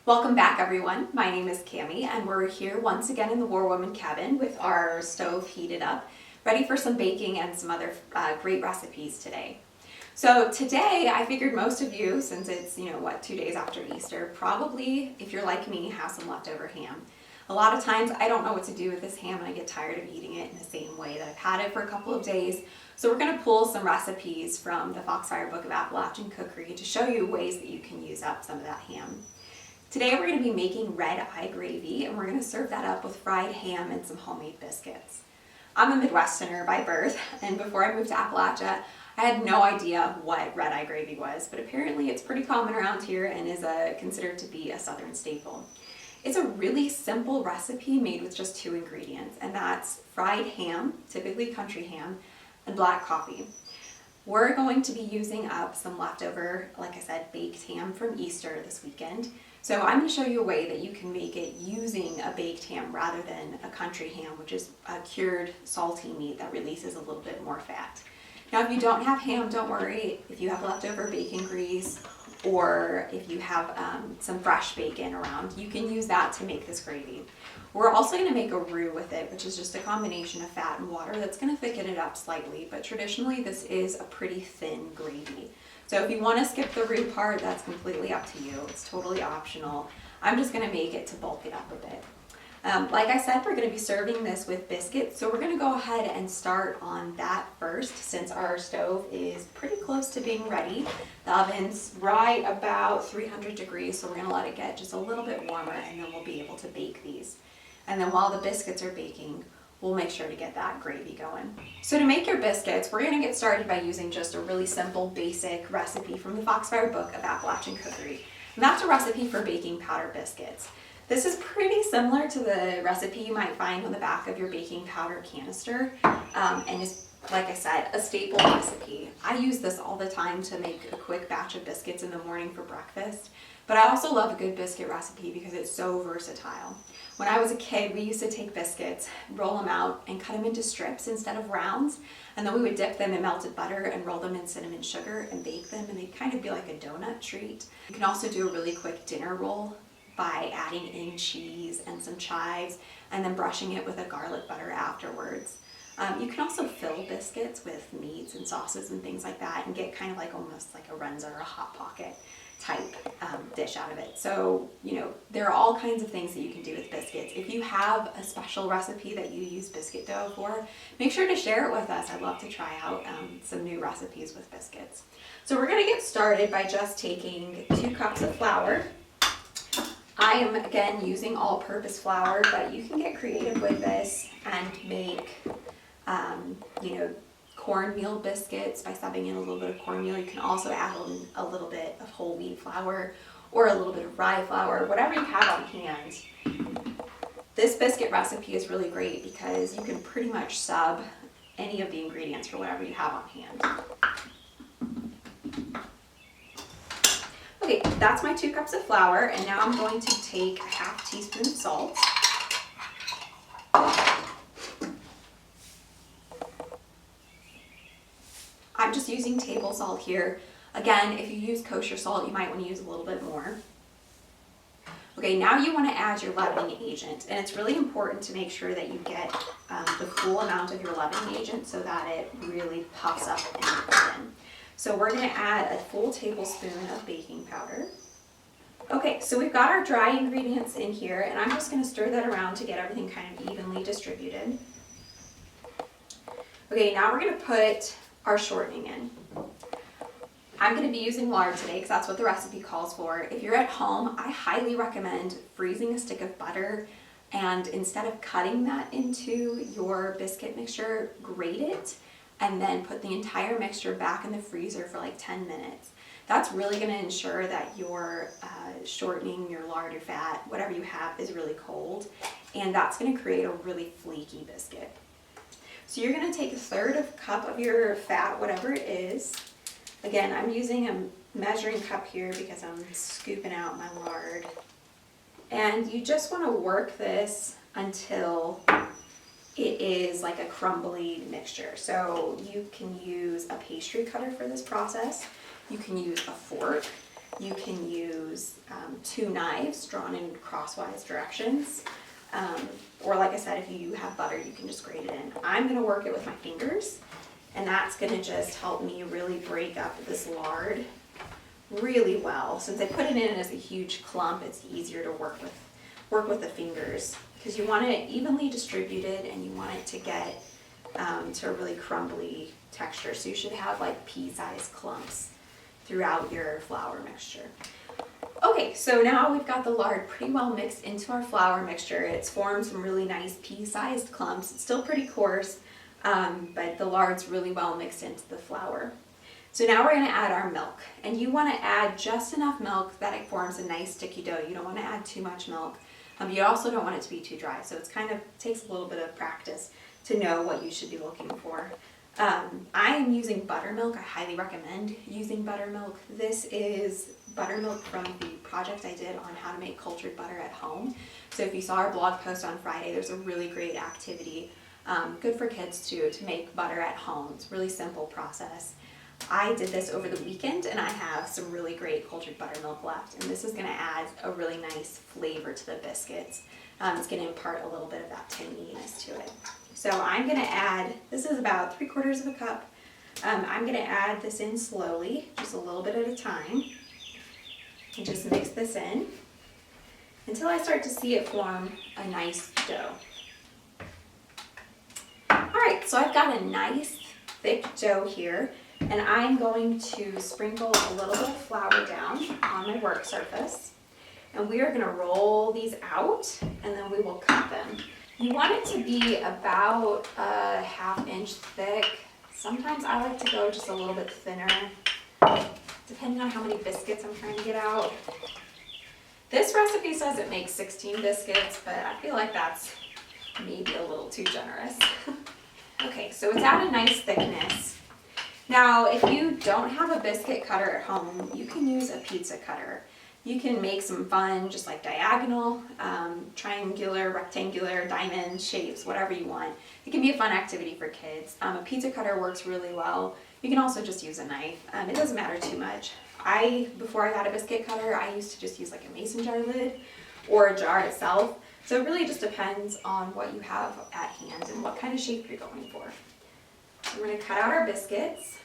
Welcome back, everyone. My name is Cami, and we're here once again in the War Woman cabin with our stove heated up, ready for some baking and some other great recipes today. So today, I figured most of you, since it's, 2 days after Easter, probably, if you're like me, have some leftover ham. A lot of times, I don't know what to do with this ham, and I get tired of eating it in the same way that I've had it for a couple of days. So we're going to pull some recipes from the Foxfire book of Appalachian Cookery to show you ways that you can use up some of that ham. Today we're going to be making red eye gravy, and we're going to serve that up with fried ham and some homemade biscuits. I'm a Midwesterner by birth, and before I moved to Appalachia, I had no idea what red eye gravy was, but apparently it's pretty common around here and is considered to be a southern staple. It's a really simple recipe made with just 2 ingredients, and that's fried ham, typically country ham, and black coffee. We're going to be using up some leftover, like I said, baked ham from Easter this weekend. So I'm going to show you a way that you can make it using a baked ham rather than a country ham, which is a cured salty meat that releases a little bit more fat. Now, if you don't have ham, don't worry. If you have leftover bacon grease or if you have some fresh bacon around, you can use that to make this gravy. We're also going to make a roux with it, which is just a combination of fat and water that's going to thicken it up slightly, but traditionally this is a pretty thin gravy. So if you want to skip the roux part, that's completely up to you. It's totally optional. I'm just going to make it to bulk it up a bit. Like I said, we're going to be serving this with biscuits, so we're going to go ahead and start on that first since our stove is pretty close to being ready. The oven's right about 300 degrees, so we're going to let it get just a little bit warmer and then we'll be able to bake these. And then while the biscuits are baking, we'll make sure to get that gravy going. So to make your biscuits, we're going to get started by using just a really simple, basic recipe from the Foxfire book of Appalachian Cookery. And that's a recipe for baking powder biscuits. This is pretty similar to the recipe you might find on the back of your baking powder canister, and is, like I said, a staple recipe. I use this all the time to make a quick batch of biscuits in the morning for breakfast, but I also love a good biscuit recipe because it's so versatile. When I was a kid, we used to take biscuits, roll them out, and cut them into strips instead of rounds, and then we would dip them in melted butter and roll them in cinnamon sugar and bake them, and they'd kind of be like a donut treat. You can also do a really quick dinner roll by adding in cheese and some chives and then brushing it with a garlic butter afterwards. You can also fill biscuits with meats and sauces and things like that and get kind of like almost like a Renza or a Hot Pocket type dish out of it. So, there are all kinds of things that you can do with biscuits. If you have a special recipe that you use biscuit dough for, make sure to share it with us. I'd love to try out some new recipes with biscuits. So we're going to get started by just taking 2 cups of flour. I am, again, using all-purpose flour, but you can get creative with this and make, cornmeal biscuits by subbing in a little bit of cornmeal. You can also add in a little bit of whole wheat flour or a little bit of rye flour, whatever you have on hand. This biscuit recipe is really great because you can pretty much sub any of the ingredients for whatever you have on hand. Okay, that's my 2 cups of flour, and now I'm going to take a half teaspoon of salt. I'm just using table salt here. Again, if you use kosher salt, you might want to use a little bit more. Okay, now you want to add your leavening agent, and it's really important to make sure that you get the full amount of your leavening agent so that it really puffs up in your oven. So we're going to add a full tablespoon of baking powder. Okay, so we've got our dry ingredients in here, and I'm just going to stir that around to get everything kind of evenly distributed. Okay, now we're going to put our shortening in. I'm going to be using lard today because that's what the recipe calls for. If you're at home, I highly recommend freezing a stick of butter, and instead of cutting that into your biscuit mixture, grate it and then put the entire mixture back in the freezer for like 10 minutes. That's really going to ensure that your shortening, your lard, your fat, whatever you have is really cold, and that's going to create a really flaky biscuit. So you're going to take 1/3 cup of your fat, whatever it is. Again, I'm using a measuring cup here because I'm scooping out my lard. And you just want to work this until it is like a crumbly mixture. So you can use a pastry cutter for this process. You can use a fork. You can use 2 knives drawn in crosswise directions. Or like I said, if you have butter, you can just grate it in. I'm going to work it with my fingers, and that's going to just help me really break up this lard really well. Since I put it in as a huge clump, it's easier to work with the fingers, because you want it evenly distributed and you want it to get to a really crumbly texture. So you should have like pea-sized clumps throughout your flour mixture. Okay, so now we've got the lard pretty well mixed into our flour mixture. It's formed some really nice pea-sized clumps. It's still pretty coarse, but the lard's really well mixed into the flour. So now we're going to add our milk, and you want to add just enough milk that it forms a nice sticky dough. You don't want to add too much milk. You also don't want it to be too dry, so it's kind of takes a little bit of practice to know what you should be looking for. I am using buttermilk. I highly recommend using buttermilk. This is buttermilk from the project I did on how to make cultured butter at home. So if you saw our blog post on Friday, there's a really great activity, good for kids too, to make butter at home. It's a really simple process. I did this over the weekend, and I have some really great cultured buttermilk left, and this is going to add a really nice flavor to the biscuits. It's going to impart a little bit of that tanginess to it. So I'm going to add, this is about 3/4 of a cup. I'm going to add this in slowly, just a little bit at a time, and just mix this in until I start to see it form a nice dough. All right, so I've got a nice thick dough here, and I'm going to sprinkle a little bit of flour down on my work surface, and we are going to roll these out, and then we will cut them. You want it to be about a 1/2 inch thick. Sometimes I like to go just a little bit thinner, depending on how many biscuits I'm trying to get out. This recipe says it makes 16 biscuits, but I feel like that's maybe a little too generous. Okay, so it's at a nice thickness. Now, if you don't have a biscuit cutter at home, you can use a pizza cutter. You can make some fun, just like diagonal, triangular, rectangular, diamond shapes, whatever you want. It can be a fun activity for kids. A pizza cutter works really well. You can also just use a knife. It doesn't matter too much. Before I got a biscuit cutter, I used to just use like a mason jar lid or a jar itself. So it really just depends on what you have at hand and what kind of shape you're going for. So we're going to cut out our biscuits.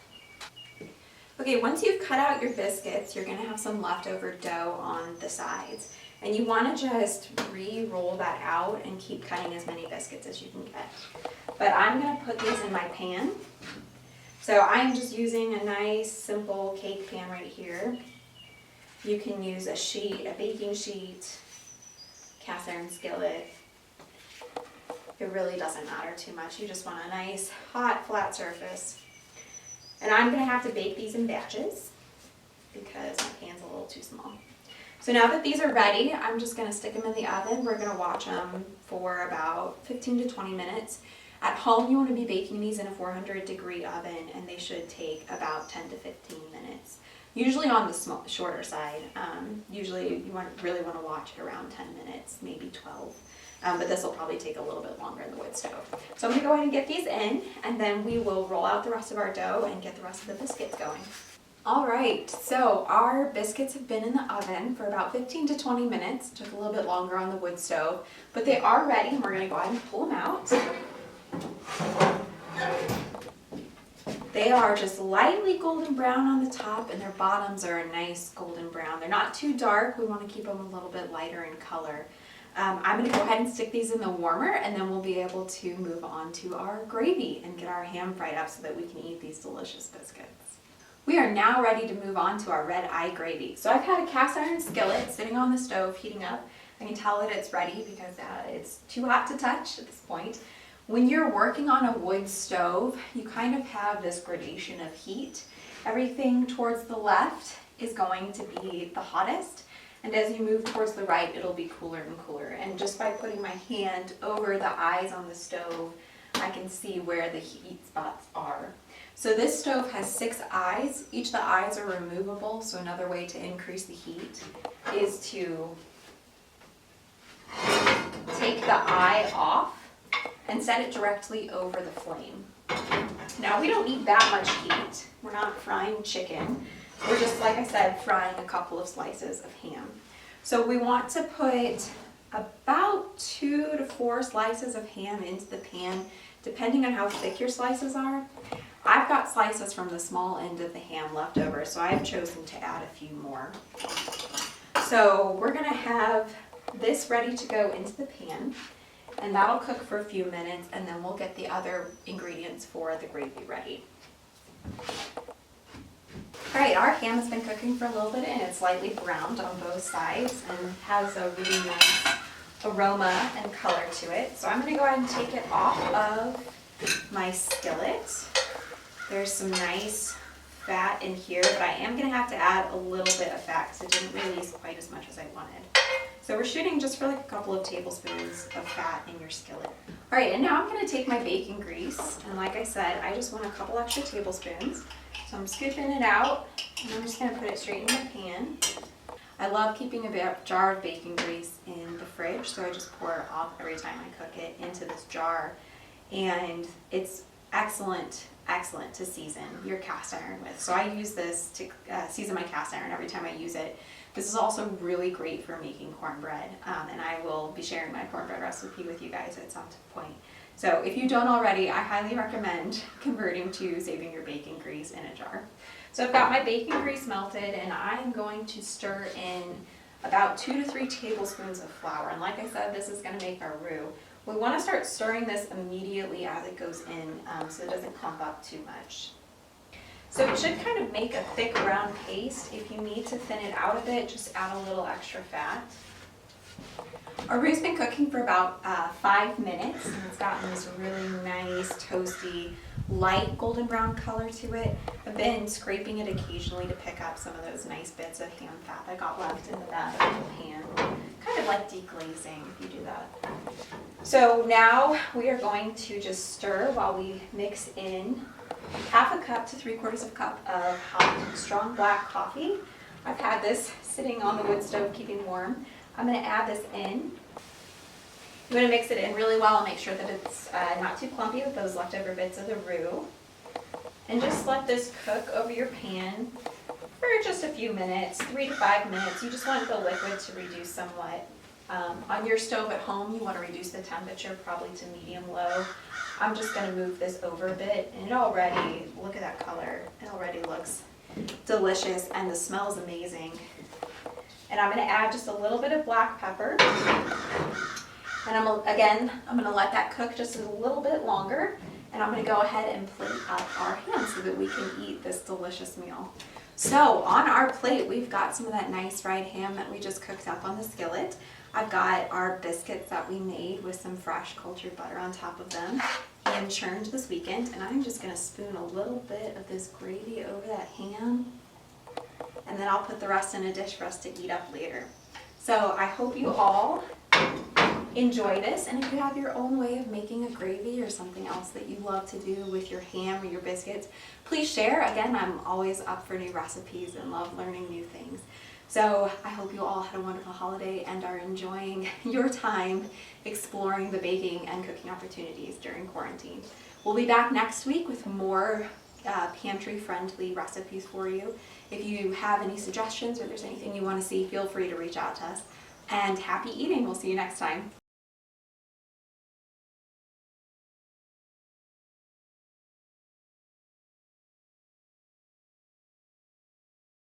Okay, once you've cut out your biscuits, you're going to have some leftover dough on the sides. And you want to just re-roll that out and keep cutting as many biscuits as you can get. But I'm going to put these in my pan. So I'm just using a nice simple cake pan right here. You can use a sheet, a baking sheet, cast iron skillet. It really doesn't matter too much. You just want a nice hot flat surface. And I'm going to have to bake these in batches because my pan's a little too small. So now that these are ready, I'm just going to stick them in the oven. We're going to watch them for about 15 to 20 minutes. At home, you want to be baking these in a 400-degree oven, and they should take about 10 to 15 minutes. Usually on the shorter side. Usually you really want to watch it around 10 minutes, maybe 12. But this will probably take a little bit longer in the wood stove. So I'm going to go ahead and get these in, and then we will roll out the rest of our dough and get the rest of the biscuits going. All right, so our biscuits have been in the oven for about 15 to 20 minutes. Took a little bit longer on the wood stove, but they are ready, and we're going to go ahead and pull them out. They are just lightly golden brown on the top, and their bottoms are a nice golden brown. They're not too dark. We want to keep them a little bit lighter in color. I'm going to go ahead and stick these in the warmer, and then we'll be able to move on to our gravy and get our ham fried up so that we can eat these delicious biscuits. We are now ready to move on to our red eye gravy. So I've had a cast iron skillet sitting on the stove heating up. I can tell that it's ready because it's too hot to touch at this point. When you're working on a wood stove, you kind of have this gradation of heat. Everything towards the left is going to be the hottest, and as you move towards the right, it'll be cooler and cooler. And just by putting my hand over the eyes on the stove, I can see where the heat spots are. So this stove has 6 eyes. Each of the eyes are removable, so another way to increase the heat is to take the eye off and set it directly over the flame. Now we don't need that much heat. We're not frying chicken. We're just, like I said, frying a couple of slices of ham. So we want to put about 2 to 4 slices of ham into the pan, depending on how thick your slices are. I've got slices from the small end of the ham left over, so I've chosen to add a few more. So we're gonna have this ready to go into the pan, and that'll cook for a few minutes, and then we'll get the other ingredients for the gravy ready. All right, our ham has been cooking for a little bit, and it's slightly browned on both sides and has a really nice aroma and color to it. So I'm gonna go ahead and take it off of my skillet. There's some nice fat in here, but I am gonna have to add a little bit of fat because it didn't release quite as much as I wanted. So we're shooting just for like a couple of tablespoons of fat in your skillet. All right, and now I'm gonna take my bacon grease, and like I said, I just want a couple extra tablespoons. So I'm scooping it out, and I'm just gonna put it straight in the pan. I love keeping a jar of bacon grease in the fridge, so I just pour it off every time I cook it into this jar. And it's excellent to season your cast iron with. So I use this to season my cast iron every time I use it. This is also really great for making cornbread, and I will be sharing my cornbread recipe with you guys at some point. So if you don't already, I highly recommend converting to saving your bacon grease in a jar. So I've got my bacon grease melted, and I'm going to stir in about 2 to 3 tablespoons of flour. And like I said, this is going to make our roux. We want to start stirring this immediately as it goes in, so it doesn't clump up too much. So it should kind of make a thick round paste. If you need to thin it out a bit, just add a little extra fat. Our roux's been cooking for about 5 minutes, and it's gotten this really nice, toasty, light golden brown color to it. I've been scraping it occasionally to pick up some of those nice bits of ham fat that got left in the back of the pan. Kind of like deglazing if you do that. So now we are going to just stir while we mix in 1/2 cup to 3/4 cup of hot, strong black coffee. I've had this sitting on the wood stove keeping warm. I'm going to add this in. I'm going to mix it in really well and make sure that it's not too clumpy with those leftover bits of the roux. And just let this cook over your pan for just a few minutes, 3 to 5 minutes. You just want the liquid to reduce somewhat. On your stove at home, you want to reduce the temperature probably to medium-low. I'm just going to move this over a bit, and it already, look at that color, it already looks delicious, and the smell is amazing. And I'm going to add just a little bit of black pepper. And I'm going to let that cook just a little bit longer. And I'm going to go ahead and plate up our ham so that we can eat this delicious meal. So on our plate, we've got some of that nice fried ham that we just cooked up on the skillet. I've got our biscuits that we made with some fresh cultured butter on top of them, hand churned this weekend. And I'm just going to spoon a little bit of this gravy over that ham. And then I'll put the rest in a dish for us to eat up later. So I hope you all enjoy this, and if you have your own way of making a gravy or something else that you love to do with your ham or your biscuits, please share. Again, I'm always up for new recipes and love learning new things. So I hope you all had a wonderful holiday and are enjoying your time exploring the baking and cooking opportunities during quarantine. We'll be back next week with more pantry-friendly recipes for you. If you have any suggestions or there's anything you want to see, feel free to reach out to us. And happy eating. We'll see you next time.